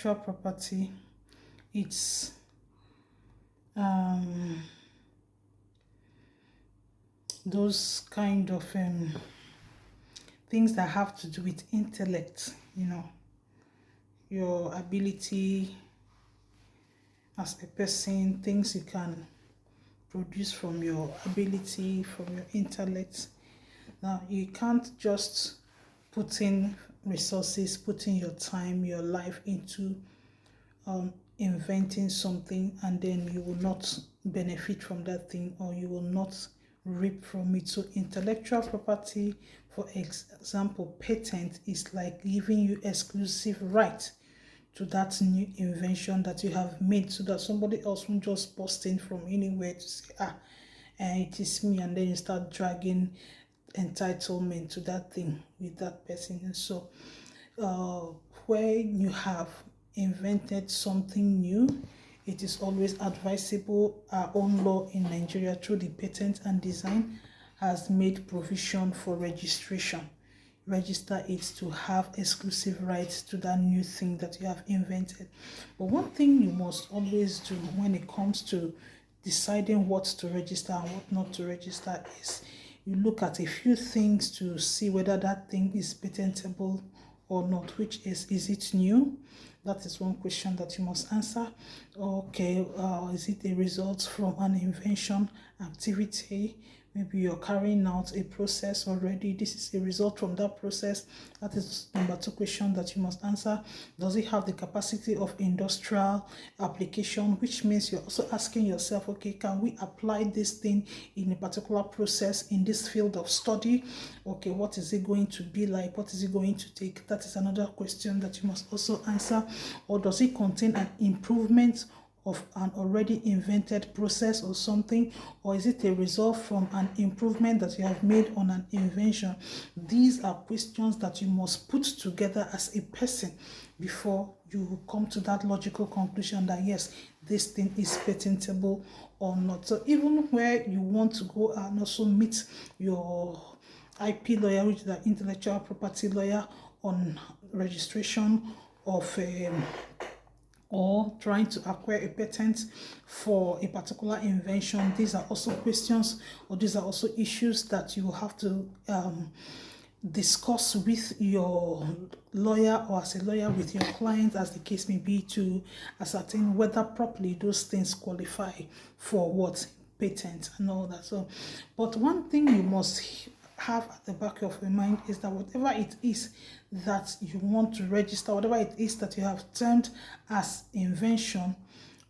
intellectual property, it's those kind of things that have to do with intellect, your ability as a person, things you can produce from your ability, from your intellect. Now, you can't just put in resources, put in your time, your life into inventing something, and then you will not benefit from that thing, or you will not reap from it. So intellectual property, for example, patent, is like giving you exclusive right to that new invention that you have made, so that somebody else won't just bust in from anywhere to say, it is me, and then you start dragging entitlement to that thing with that person. And so when you have invented something new, it is always advisable. Our own law in Nigeria, through the Patent and Design, has made provision for registration. Register it to have exclusive rights to that new thing that you have invented. But one thing you must always do when it comes to deciding what to register and what not to register is you look at a few things to see whether that thing is patentable or not, which is it new? That is one question that you must answer. Okay, is it a result from an invention activity? Maybe you're carrying out a process already. This is a result from that process. That is number 2 question that you must answer. Does it have the capacity of industrial application? Which means you're also asking yourself, okay, can we apply this thing in a particular process in this field of study? Okay, what is it going to be like? What is it going to take? That is another question that you must also answer. Or does it contain an improvement of an already invented process or something, or is it a result from an improvement that you have made on an invention? These are questions that you must put together as a person before you come to that logical conclusion that yes, this thing is patentable or not. So even where you want to go and also meet your IP lawyer, which is the intellectual property lawyer, on registration of or trying to acquire a patent for a particular invention, these are also questions, or these are also issues that you will have to discuss with your lawyer, or as a lawyer with your client, as the case may be, to ascertain whether properly those things qualify for what patent and all that. So, but one thing you must have at the back of your mind is that whatever it is that you want to register, whatever it is that you have termed as invention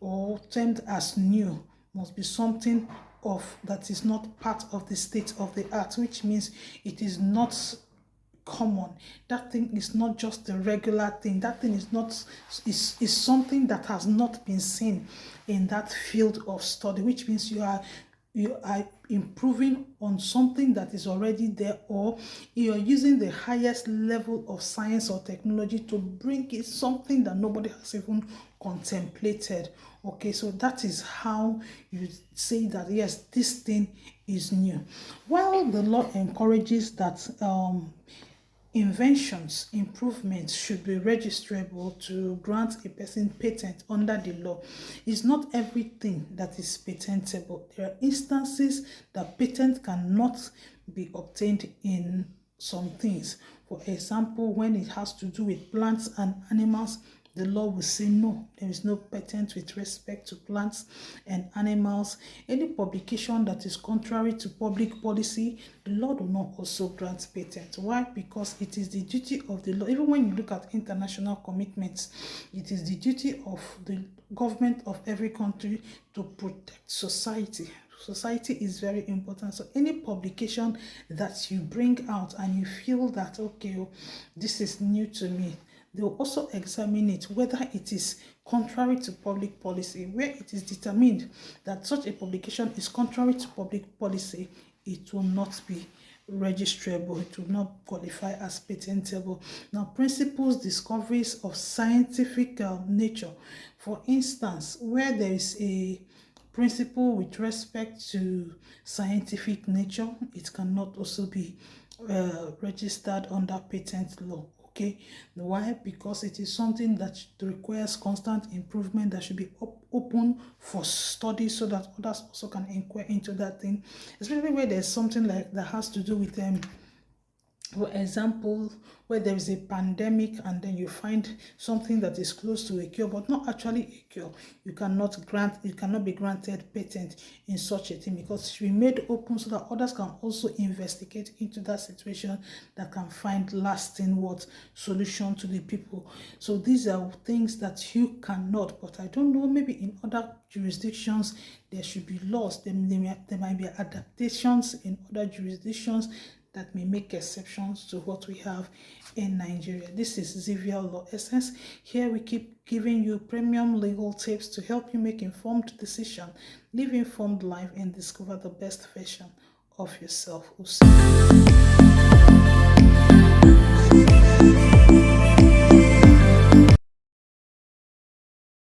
or termed as new, must be something of that is not part of the state of the art, which means it is not common. That thing is not just a regular thing. That thing is something that has not been seen in that field of study, which means you are improving on something that is already there, or you are using the highest level of science or technology to bring it something that nobody has even contemplated. Okay, so that is how you say that yes, this thing is new. While the law encourages that inventions, improvements should be registrable to grant a person patent under the law, it's not everything that is patentable. There are instances that patent cannot be obtained in some things. For example, when it has to do with plants and animals, the law will say no, there is no patent with respect to plants and animals. Any publication that is contrary to public policy, the law will not also grant patent. Why? Because it is the duty of the law. Even when you look at international commitments, it is the duty of the government of every country to protect society. Society is very important. So any publication that you bring out and you feel that, okay, this is new to me, they will also examine it whether it is contrary to public policy. Where it is determined that such a publication is contrary to public policy, it will not be registrable, it will not qualify as patentable. Now, principles, discoveries of scientific nature. For instance, where there is a principle with respect to scientific nature, it cannot also be registered under patent law. Okay, why? Because it is something that requires constant improvement, that should be open for study so that others also can inquire into that thing, especially where there's something like that has to do with for example, where there is a pandemic and then you find something that is close to a cure but not actually a cure, you cannot be granted patent in such a thing, because it should be made open so that others can also investigate into that situation, that can find lasting solution to the people. So these are things that you cannot, but I don't know, maybe in other jurisdictions there should be laws. There might be adaptations in other jurisdictions that may make exceptions to what we have in Nigeria. This is Xavier Law Essence. Here we keep giving you premium legal tips to help you make informed decisions, live informed life, and discover the best version of yourself.